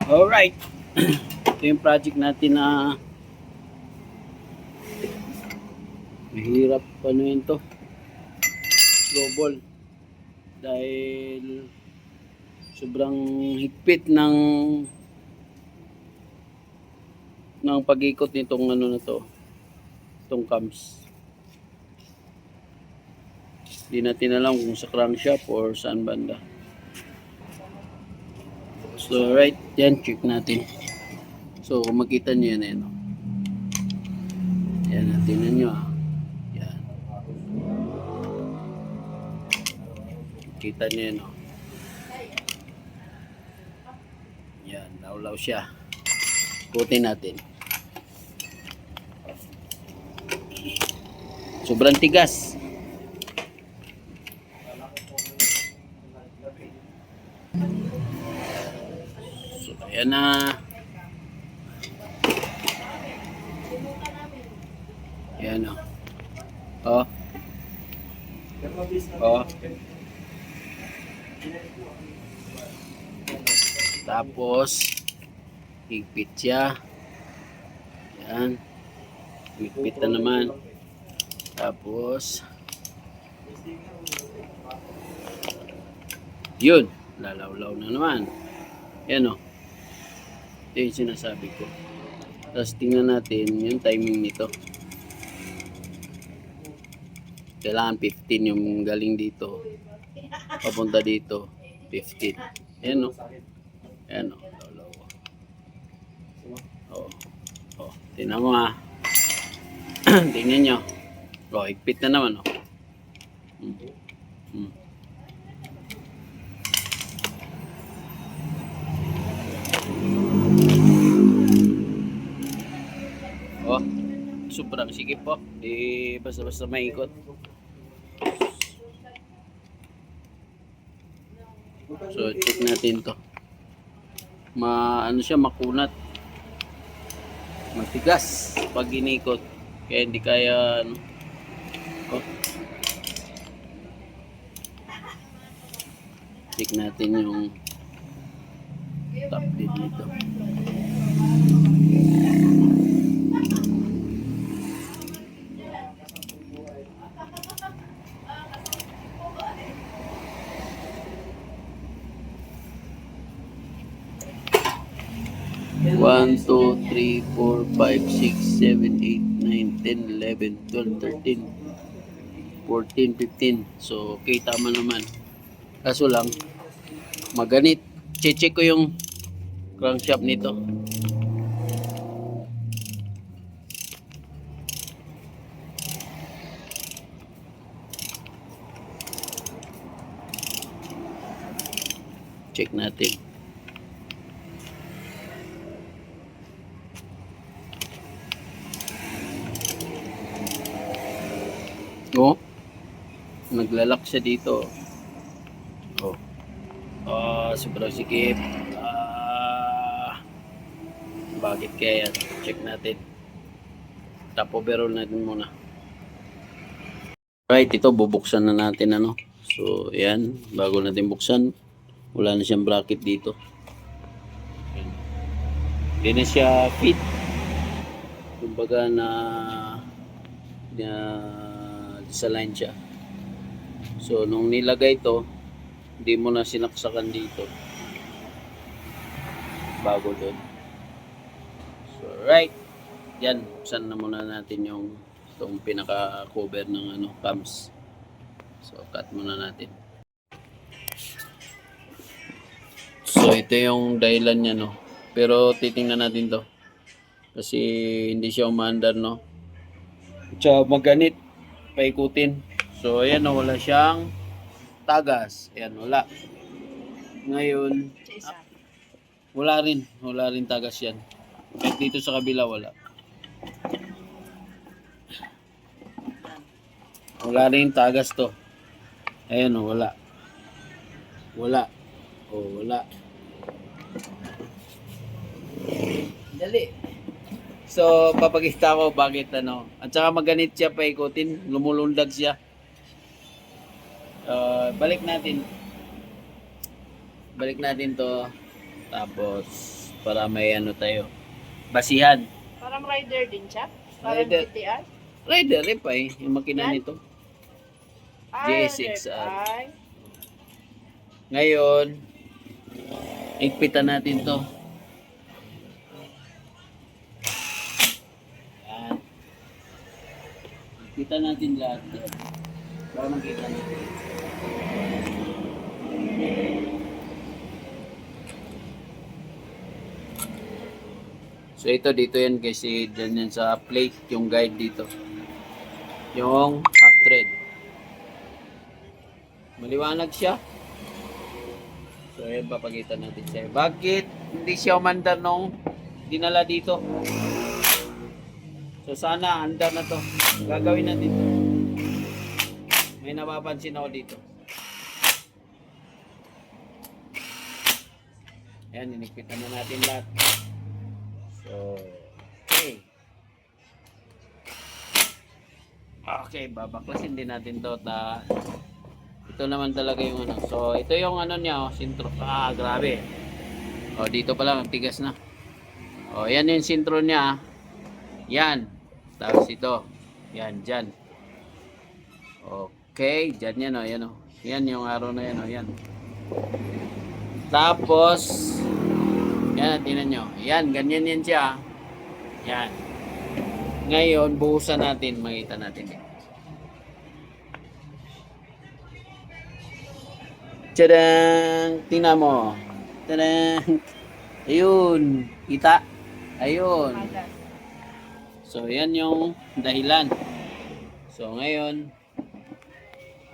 Alright. Ito yung project natin na mahirap ano yun to. Global. Dahil sobrang higpit ng pag-ikot nitong ano na to. Itong cams. Hindi natin alam kung sa crankshaft or saan banda. So right, yan check natin. So kung makita nyo yan eh, no? Yan, tingnan nyo ah. Yan. Kita nyo yan no? Yan, lawlaw siya. Ikutin natin. Sobrang tigas. So ayan na. Ayan o. Oh. Oh. Tapos higpit siya. Ayan. Higpit na naman. Tapos yun. Lalawlaw na naman. Ayan o. Ito yung sinasabi ko. Tapos tingnan natin yung timing nito. Kailangan 15 yung galing dito. Papunta dito. 15. Ayan o. Ayan o. Oh. Oh. Tingnan mo ha. Tingnan nyo. Oh, higpit na naman oh. Oh, sobrang sikip po. Di basta-basta maikot. So, check natin to. Ano siya, makunat. Matigas pag inikot. Kaya hindi kaya ano. Oh. Check natin yung top lid nito. One, 2, 3, 4, 5, 6, 7, 8, 9, 10, 11, 12, 13, 14, 15. So, okay, tama naman. Kaso lang, maganit. Check ko yung crankshaft nito. Check natin. Oh, naglalak siya dito. Oh. Sobrang sikip. Bakit kaya yan? Check natin. Top overall natin muna. Right, ito bubuksan na natin ano. So, ayan, bago natin buksan, wala na siyang bracket dito. Hindi na siya fit. Kumbaga na desalign siya. So, nung nilagay ito, hindi mo na sinaksakan dito. Bago doon. So, right. Yan, buksan na muna natin yung itong pinaka-cover ng ano, cams. So, cut muna natin. So, ito yung dahilan niya, no. Pero, titingnan natin to. Kasi, hindi siya umaandar, no. Tsaka maganit. Paikutin. So, ayan, no, wala siyang tagas. Ayan, wala. Ngayon, wala rin tagas yan. Kahit dito sa kabila, wala. Wala rin tagas to. Ayan, no, wala. Wala. Oh, wala. Dali. So, papakita ko bakit ano. At saka maganit siya paikutin. Lumulundag siya. Balik natin to. Tapos, para may ano tayo. Basihan. Parang rider din siya. Parang Rider. GTR. Rider Repay, yung makina Yan? nito. Ay, JSXR. ay. Ngayon, igpitan natin to. Yan. Igpitan natin lahat. Para makita natin. So ito dito yan kasi dyan yan sa plate yung guide dito. Yung half thread. Maliwanag siya. So yan papakita natin sa'yo. Bakit hindi siya umandar nung dinala dito? So sana andar na to. Gagawin natin to. May napapansin ako dito. Ayan, inikpitan na natin lahat. So, okay. Okay, babaklasin din natin to. Ito naman talaga yung ano. So, ito yung ano niya, sintro. Grabe. Dito pala, tigas na. Yan yung sintro niya. Yan. Tapos ito. Yan, dyan. Okay, dyan yan, yan, yan yung araw na yan, yan. Tapos, yan, tingnan nyo. Yan, ganyan yan siya. Yan. Ngayon, buhusan natin. Makita natin. Tadang! Tingnan mo. Tadang! Ayun. Kita. Ayun. So, yan yung dahilan. So, ngayon,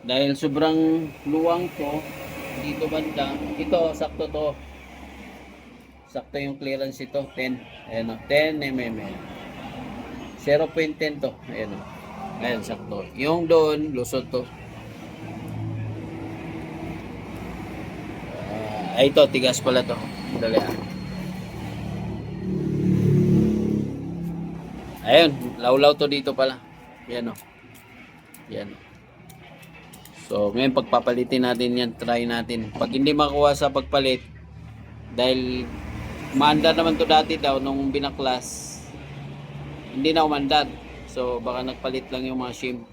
dahil sobrang luwang to, dito banda, ito, sakto to. Sakto yung clearance ito, 10. Ayan o, 10 mm. 0.10 to. Ayan o. Ayan, sakto. Yung doon, lusot to. Ito, tigas pala to. Dali. Ayun, lawlaw to dito pala. Ayan o. Ayan o. So, ngayon pagpapalitin natin yan, try natin. Pag hindi makuha sa pagpalit, dahil maandar naman to dati daw nung binaklas, hindi na umandar. So, baka nagpalit lang yung mga shim.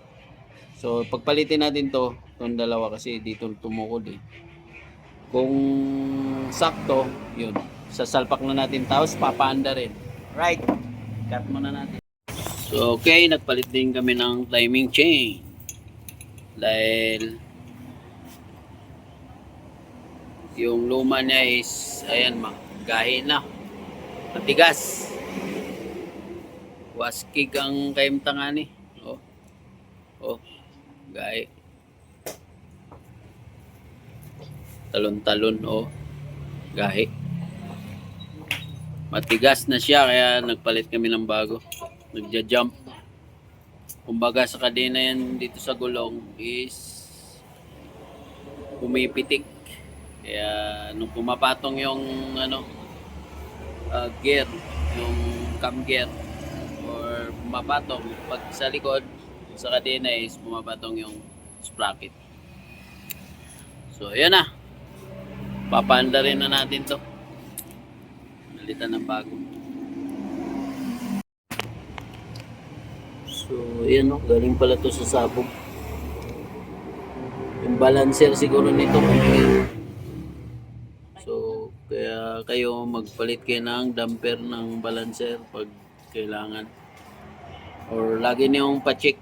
So, pagpalitin natin to, itong dalawa kasi dito tumukod eh. Kung sakto, yun. Sasalpak na natin, tapos papaanda rin. Right. Cut muna natin. So, okay, nagpalit din kami ng timing chain. Dahil yung luma niya is ayan, gahi na, matigas, waskig ang kaimtangani. Gahi, talon-talon, gahi, matigas na siya, kaya nagpalit kami ng bago. Nagja-jump. Kumbaga sa kadena yan dito sa gulong is pumipitik. Kaya nung pumapatong yung gear, yung cam gear, or pumapatong pag sa likod sa kadena is pumapatong yung sprocket. So ayan na. Papaanda rin na natin to. Nalitan ng bago. So, ayan o, galing pala to sa sabog. Yung balancer siguro nito. So, kaya kayo magpalit kayo ng damper ng balancer pag kailangan. Or lagi niyong pa-check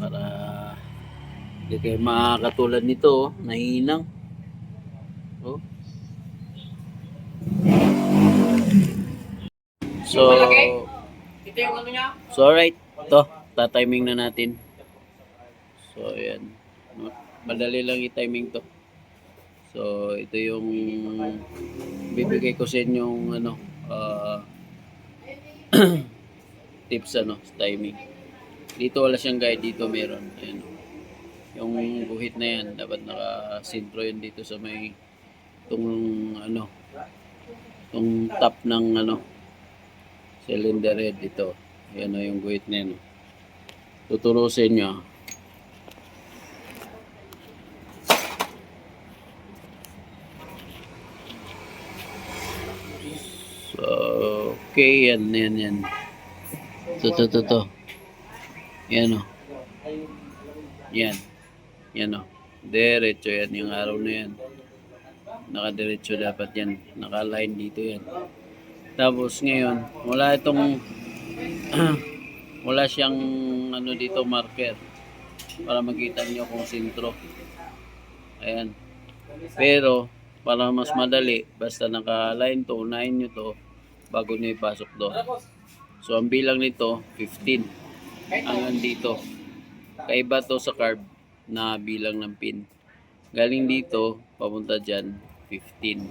para hindi kayo makakatulad nito, nahinang. So, Ito yung ano niya? so alright, ito, tatiming na natin. So ayan, madali lang i-timing to. So ito yung bibigay ko sa inyong tips sa timing. Dito wala siyang guide, dito meron. Ayan, yung guhit na yan, dapat naka-sintro yun dito sa may itong top ng cylinder head dito. Ayan yung guhit na yan. Tuturusin nyo. So, okay, yan. To. Yan o. Yan. Yan o. Diretso yan yung araw na yan. Nakadiretso dapat yan. Naka-line dito yan. Tapos ngayon, wala itong wala siyang ano dito marker para makita niyo kung sentro. Ayan. Pero para mas madali, basta naka-line to, unahin nyo to bago nyo ipasok doon. So ang bilang nito 15 hanggang dito. Kaiba to sa carb na bilang ng pin. Galing dito papunta dyan 15.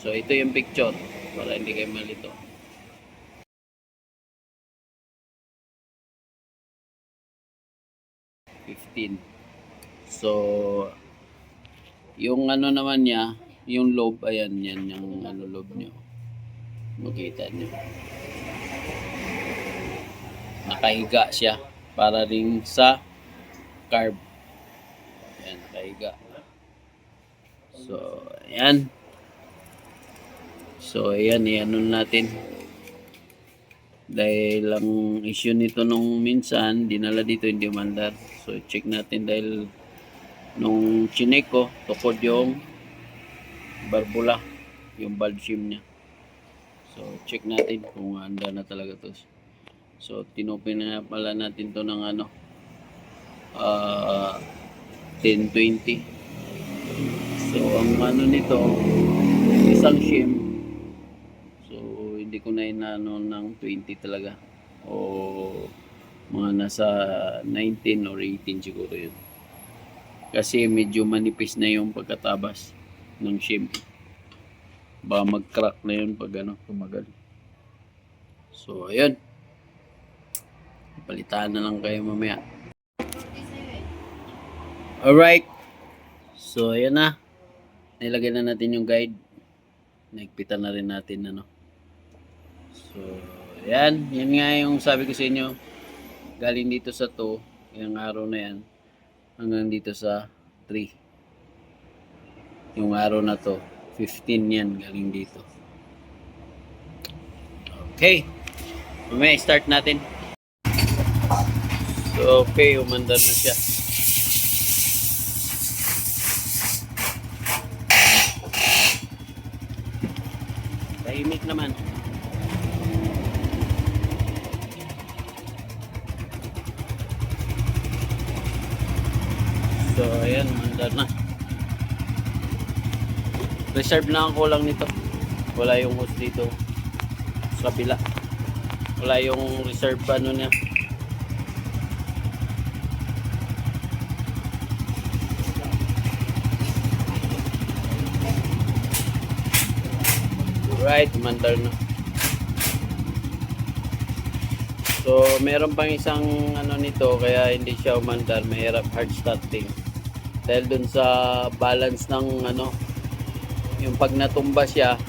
So ito yung picture para hindi kayo malito. So yung ano naman niya, yung lobe, ayan yan yung ano lobe nyo. Makita nyo. Nakahiga siya para rin sa carb. Ayan, nakahiga. So, ayan. So, ayan, i-ano natin. Dahil ang issue nito nung minsan, dinala dito, hindi umandar. So, check natin dahil nung chinek ko, tukod yung barbula, yung valve shim niya. So, check natin kung handa na talaga to. So, tinopen na pala natin to ng ano, 1020. So, ang ano nito, isang shim. So, hindi ko na inano ng 20 talaga. O mga nasa 19 or 18 siguro yun. Kasi medyo manipis na yung pagkatabas ng shim. Baka mag-crack na yun pag ano, tumagal. So, ayun. Palitaan na lang kayo mamaya. Alright. So, ayan na. Nilagay na natin yung guide. Naigpitan na rin natin, ano. So, ayan. Yan nga yung sabi ko sa inyo. Galing dito sa 2, yung araw na yan, hanggang dito sa 3. Yung araw na to, 15 yan galing dito. Okay. Mamaya start natin. So, okay. Umandar na siya. Tahimik naman. So, ayan, mandar na. Reserve lang ako lang nito. Wala yung hose dito sa kabila. Wala yung reserve ano niya. Right, mandar na. So, meron pang isang ano nito kaya hindi siya umandar, mahirap hard starting. Dahil dun sa balance ng ano, yung pag natumba siya,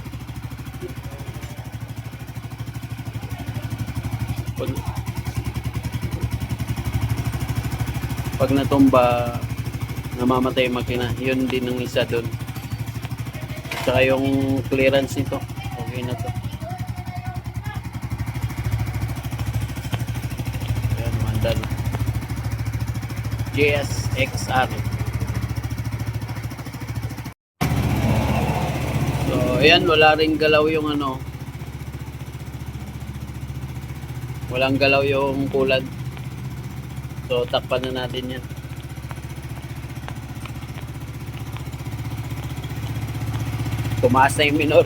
pag natumba, namamatay yung makina. Yun din ang isa dun. Tsaka yung clearance nito, okay na to. Ayan, mandar na. GSXR. So, ayan, wala ring galaw yung ano. Walang galaw yung kulad. So, takpan na natin yan. Tumaas na yung minor.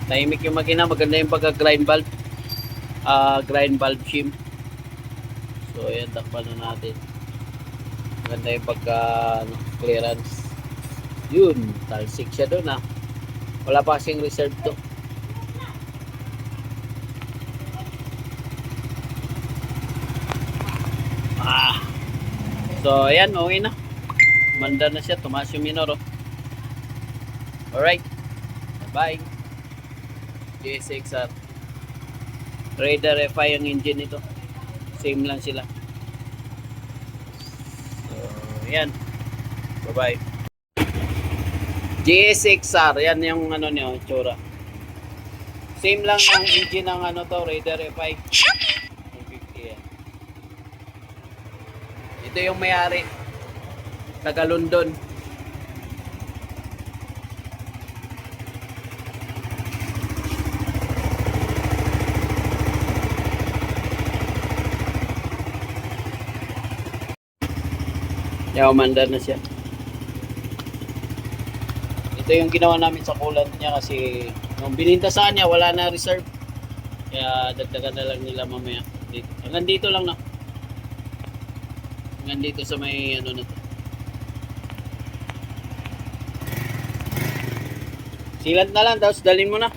Tahimik yung makina. Maganda yung pagka-grind valve. Grind valve shim. So, ayan, takpan na natin. Maganda yung pagka-clearance. Yun, talsik siya doon ah. Wala pa kasing reserve to. So, ayan, okay na. Manda na siya, tumaas yung minor oh. Alright. Bye. GSXR. Raider FI ang engine nito. Same lang sila. So, ayan. Bye-bye. GSXR. Yan yung ano niyo, itsura. Same lang ang engine ng ano to, Raider FI. 150 yan. Ito yung may-ari. Taga London. Kaya umandar na siya. Ito yung ginawa namin sa coolant niya kasi nung bininta sa kanya wala na reserve. Kaya dagdagan na lang nila mamaya. Dito. Hanggang dito lang na. Hanggang dito sa may ano na to. Silant na lang tapos dalhin mo na.